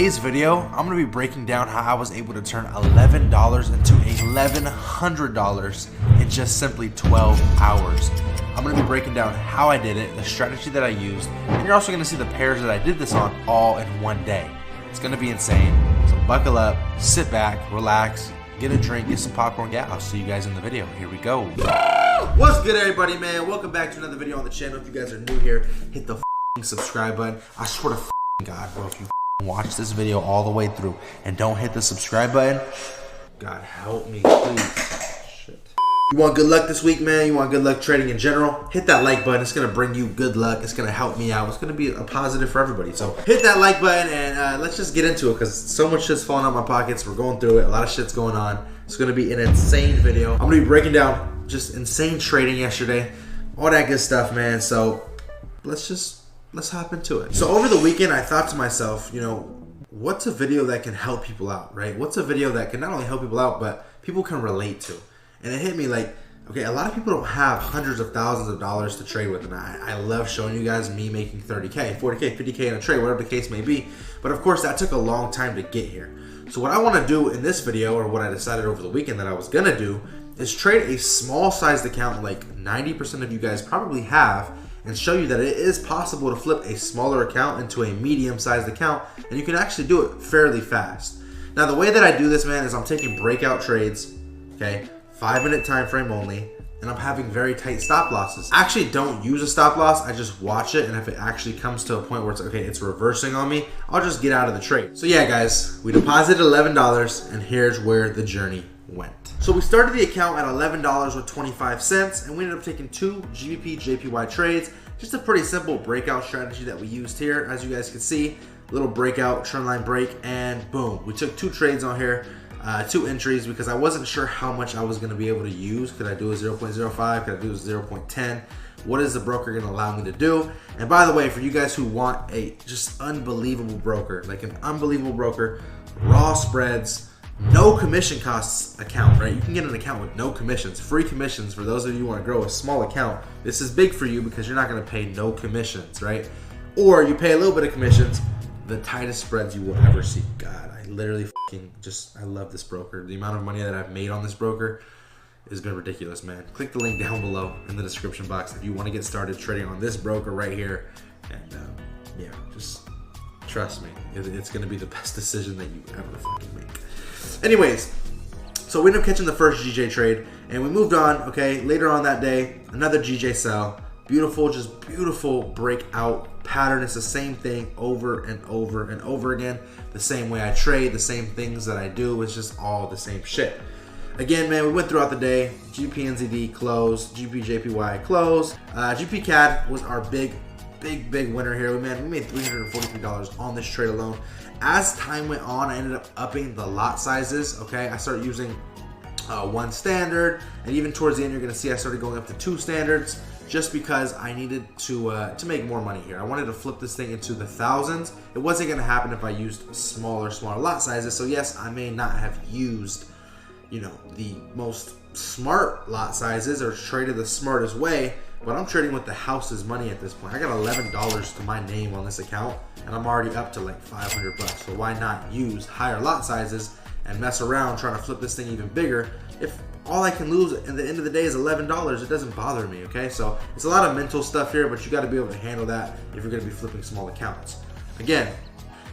today's video, I'm going to be breaking down how I was able to turn $11 into $1,100 in just simply 12 hours. I'm going to be breaking down how I did it, the strategy that I used, and you're also going to see the pairs that I did this on all in one day. It's going to be insane. So buckle up, sit back, relax, get a drink, get some popcorn. Yeah, I'll see you guys in the video. Here we go. What's good, everybody, man? Welcome back to another video on the channel. If you guys are new here, hit the subscribe button. I swear to God, bro, if you watch this video all the way through and don't hit the subscribe button, God help me, please. Shit. You want good luck this week, man? You want good luck trading in general? Hit that like button. It's going to bring you good luck. It's going to help me out. It's going to be a positive for everybody. So hit that like button and let's just get into it because so much shit's falling out of my pockets. We're going through it. A lot of shit's going on. It's going to be an insane video. I'm going to be breaking down just insane trading yesterday. All that good stuff, man. So let's hop into it. So over the weekend, I thought to myself, you know, what's a video that can help people out, right? What's a video that can not only help people out, but people can relate to? And it hit me like, okay, a lot of people don't have hundreds of thousands of dollars to trade with. And I love showing you guys me making 30K, 40K, 50K in a trade, whatever the case may be. But of course, that took a long time to get here. So what I want to do in this video, or what I decided over the weekend that I was going to do, is trade a small sized account like 90% of you guys probably have, and show you that it is possible to flip a smaller account into a medium-sized account, and you can actually do it fairly fast. Now, the way that I do this, man, is I'm taking breakout trades, okay, 5-minute time frame only, and I'm having very tight stop losses. I actually don't use a stop loss, I just watch it, and if it actually comes to a point where it's, okay, it's reversing on me, I'll just get out of the trade. So yeah, guys, we deposited $11, and here's where the journey went. So we started the account at $11 with 25 cents, and we ended up taking 2 GBP JPY trades. Just a pretty simple breakout strategy that we used here. As you guys can see, little breakout, trend line break, and boom. We took 2 trades on here, 2 entries, because I wasn't sure how much I was going to be able to use. Could I do a 0.05? Could I do a 0.10? What is the broker going to allow me to do? And by the way, for you guys who want a just unbelievable broker, like an unbelievable broker, raw spreads, no commission costs account, right? You can get an account with no commissions, free commissions for those of you who want to grow a small account. This is big for you because you're not going to pay no commissions, right? Or you pay a little bit of commissions, the tightest spreads you will ever see. God, I literally I love this broker. The amount of money that I've made on this broker has been ridiculous, man. Click the link down below in the description box if you want to get started trading on this broker right here. And yeah, just trust me, it's going to be the best decision that you ever fucking make. Anyways, so we ended up catching the first GJ trade and we moved on. Okay, later on that day, another GJ sell. Beautiful, just beautiful breakout pattern. It's the same thing over and over and over again. The same way I trade, the same things that I do. It's just all the same shit. Again, man, we went throughout the day. GPNZD closed, GPJPY closed. GPCAD was our big winner here. We made $343 on this trade alone. As time went on, I ended up upping the lot sizes. Okay, I started using 1 standard, and even towards the end, you're gonna see I started going up to 2 standards, just because I needed to make more money here. I wanted to flip this thing into the thousands. It wasn't gonna happen if I used smaller lot sizes. So yes, I may not have used, you know, the most smart lot sizes or traded the smartest way, but I'm trading with the house's money at this point. I got $11 to my name on this account, and I'm already up to like 500 bucks. So why not use higher lot sizes and mess around trying to flip this thing even bigger? If all I can lose at the end of the day is $11, it doesn't bother me, okay? So it's a lot of mental stuff here, but you got to be able to handle that if you're going to be flipping small accounts. Again,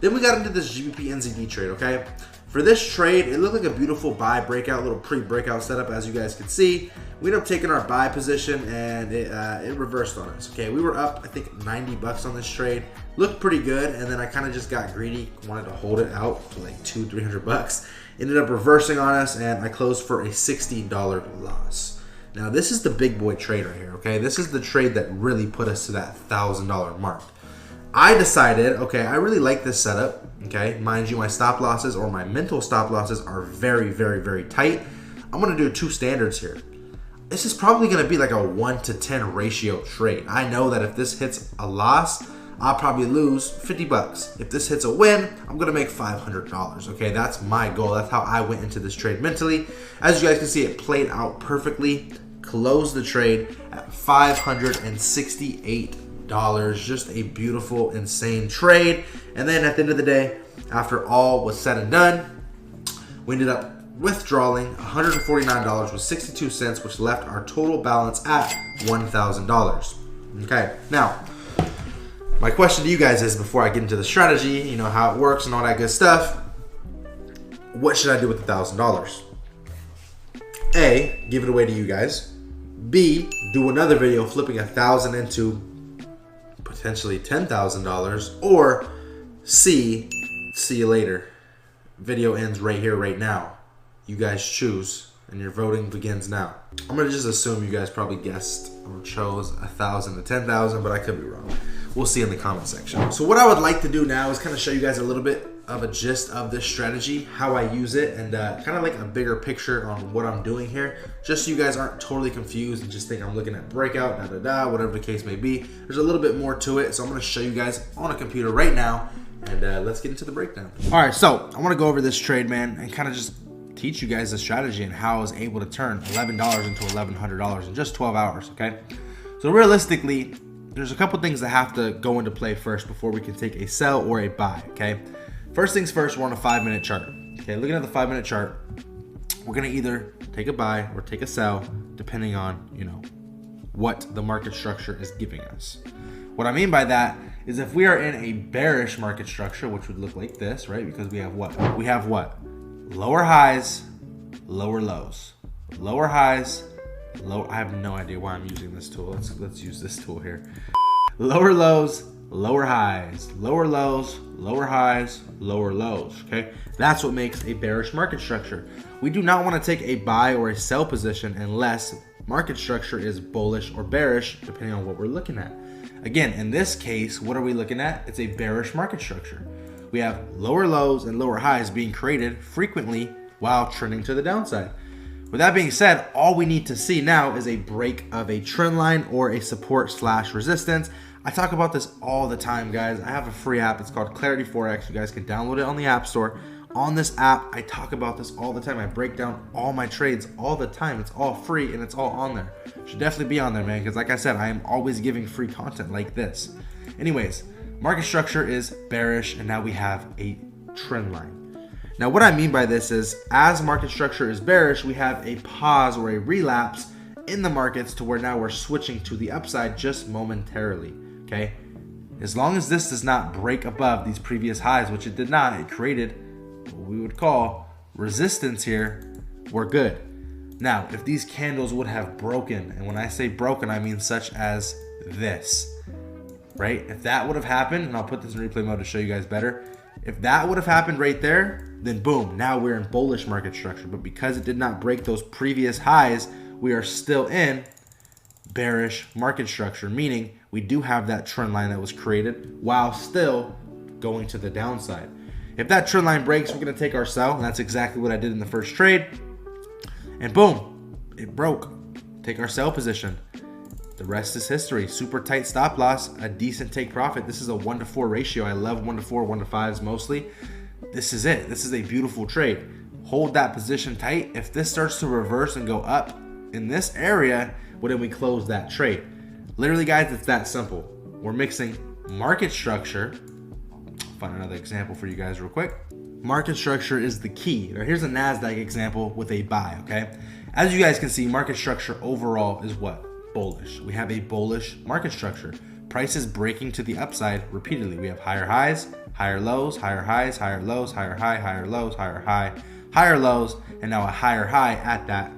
then we got into this GBP NZD trade, okay? For this trade, it looked like a beautiful buy breakout, little pre-breakout setup, as you guys can see. We ended up taking our buy position and it reversed on us. Okay, we were up, I think, 90 bucks on this trade. Looked pretty good, and then I kind of just got greedy, wanted to hold it out for like $200-300 bucks. Ended up reversing on us, and I closed for a $60 loss. Now, this is the big boy trade right here, okay? This is the trade that really put us to that $1,000 mark. I decided, okay, I really like this setup, okay? Mind you, my stop losses or my mental stop losses are very, very, very tight. I'm gonna do 2 standards here. This is probably gonna be like a 1-to-10 ratio trade. I know that if this hits a loss, I'll probably lose 50 bucks. If this hits a win, I'm gonna make $500, okay? That's my goal. That's how I went into this trade mentally. As you guys can see, it played out perfectly. Closed the trade at $568 Just a beautiful, insane trade. And then at the end of the day, after all was said and done, we ended up withdrawing $149 with 62 cents, which left our total balance at $1,000. Okay, now my question to you guys is, before I get into the strategy, you know, how it works and all that good stuff, what should I do with $1,000? A, give it away to you guys. B, do another video flipping $1,000 into potentially $10,000. Or C, see you later. Video ends right here, right now. You guys choose, and your voting begins now. I'm gonna just assume you guys probably guessed or chose 1,000 to 10,000, but I could be wrong. We'll see in the comment section. So what I would like to do now is kind of show you guys a little bit of a gist of this strategy, how I use it, and kind of like a bigger picture on what I'm doing here, just so you guys aren't totally confused and just think I'm looking at breakout, whatever the case may be. There's a little bit more to it, so I'm gonna show you guys on a computer right now, and let's get into the breakdown. All right, so I wanna go over this trade, man, and kind of just teach you guys the strategy and how I was able to turn $11 into $1,100 in just 12 hours, okay? So realistically, there's a couple things that have to go into play first before we can take a sell or a buy, okay? First things first, we're on a 5-minute chart. Okay, looking at the 5-minute chart, we're gonna either take a buy or take a sell, depending on, you know, what the market structure is giving us. What I mean by that is, if we are in a bearish market structure, which would look like this, right? Because we have what? We have what? Lower highs, lower lows. Lower highs, I have no idea why I'm using this tool. Let's use this tool here. Lower lows, lower highs, lower lows, lower highs, lower lows, okay? That's what makes a bearish market structure. We do not want to take a buy or a sell position unless market structure is bullish or bearish, depending on what we're looking at. Again, in this case, what are we looking at? It's a bearish market structure. We have lower lows and lower highs being created frequently while trending to the downside. With that being said, all we need to see now is a break of a trend line or a support / resistance. I talk about this all the time, guys. I have a free app. It's called Clarity Forex. You guys can download it on the App Store. On this app, I talk about this all the time. I break down all my trades all the time. It's all free and it's all on there. Should definitely be on there, man, because like I said, I am always giving free content like this. Anyways, market structure is bearish, and now we have a trend line. Now, what I mean by this is, as market structure is bearish, we have a pause or a relapse in the markets to where now we're switching to the upside just momentarily, okay? As long as this does not break above these previous highs, which it did not, it created what we would call resistance here, we're good. Now, if these candles would have broken, and when I say broken, I mean such as this, right? If that would have happened, and I'll put this in replay mode to show you guys better. If that would have happened right there, then boom, now we're in bullish market structure. But because it did not break those previous highs, we are still in bearish market structure, meaning we do have that trend line that was created while still going to the downside. If that trend line breaks, we're going to take our sell, and that's exactly what I did in the first trade. And boom, it broke. Take our sell position. The rest is history. Super tight stop loss, a decent take profit. This is a 1-to-4 ratio. I love 1-to-4, 1-to-5s mostly. This is it. This is a beautiful trade. Hold that position tight. If this starts to reverse and go up in this area, well, then we close that trade. Literally, guys, it's that simple. We're mixing market structure. Find another example for you guys real quick. Market structure is the key. Now, here's a NASDAQ example with a buy, okay? As you guys can see, market structure overall is what? Bullish. We have a bullish market structure. Prices breaking to the upside repeatedly. We have higher highs, higher lows, higher highs, higher lows, higher high, higher lows, higher high, higher lows, and now a higher high at that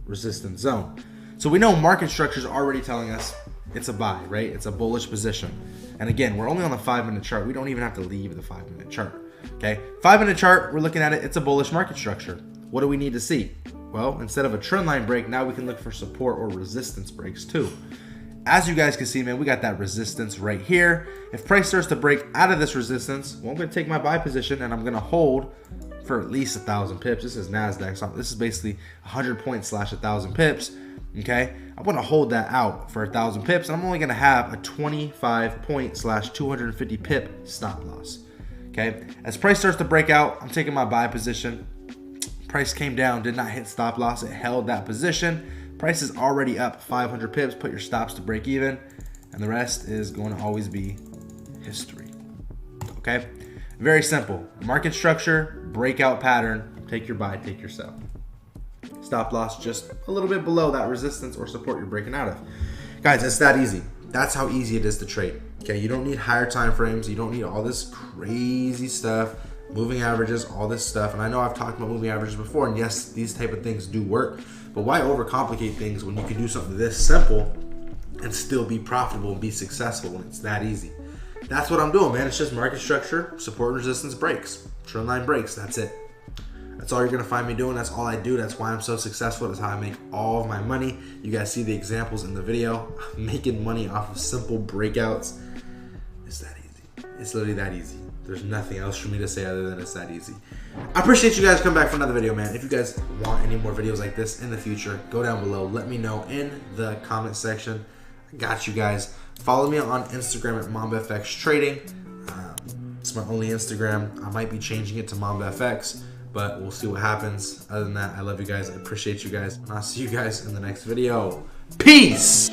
resistance zone. So we know market structure is already telling us it's a buy, right? It's a bullish position. And again, we're only on the 5-minute chart. We don't even have to leave the 5-minute chart, okay? 5-minute chart, we're looking at it. It's a bullish market structure. What do we need to see? Well, instead of a trend line break, now we can look for support or resistance breaks too. As you guys can see, man, we got that resistance right here. If price starts to break out of this resistance, well, I'm going to take my buy position and I'm going to hold for at least 1,000 pips. This is NASDAQ, so this is basically 100 points / 1,000 pips, okay? I'm going to hold that out for 1,000 pips, and I'm only going to have a 25 point / 250 pip stop loss, okay? As price starts to break out, I'm taking my buy position. Price came down, did not hit stop loss. It held that position. Price is already up 500 pips. Put your stops to break even. and the rest is going to always be history. Okay? Very simple. Market structure, breakout pattern, take your buy, take your sell. Stop loss just a little bit below that resistance or support you're breaking out of. Guys, it's that easy. That's how easy it is to trade. Okay, you don't need higher time frames. You don't need all this crazy stuff, moving averages, all this stuff. And I know I've talked about moving averages before, and yes, these type of things do work. But why overcomplicate things when you can do something this simple and still be profitable and be successful when it's that easy? That's what I'm doing, man. It's just market structure, support and resistance breaks, trend line breaks. That's it. That's all you're gonna find me doing. That's all I do. That's why I'm so successful. That's how I make all of my money. You guys see the examples in the video. I'm making money off of simple breakouts. It's that easy. It's literally that easy. There's nothing else for me to say other than it's that easy. I appreciate you guys coming back for another video, man. If you guys want any more videos like this in the future, go down below. Let me know in the comment section. I got you guys. Follow me on Instagram at MambaFX Trading. It's my only Instagram. I might be changing it to MambaFX, but we'll see what happens. Other than that, I love you guys. I appreciate you guys. And I'll see you guys in the next video. Peace!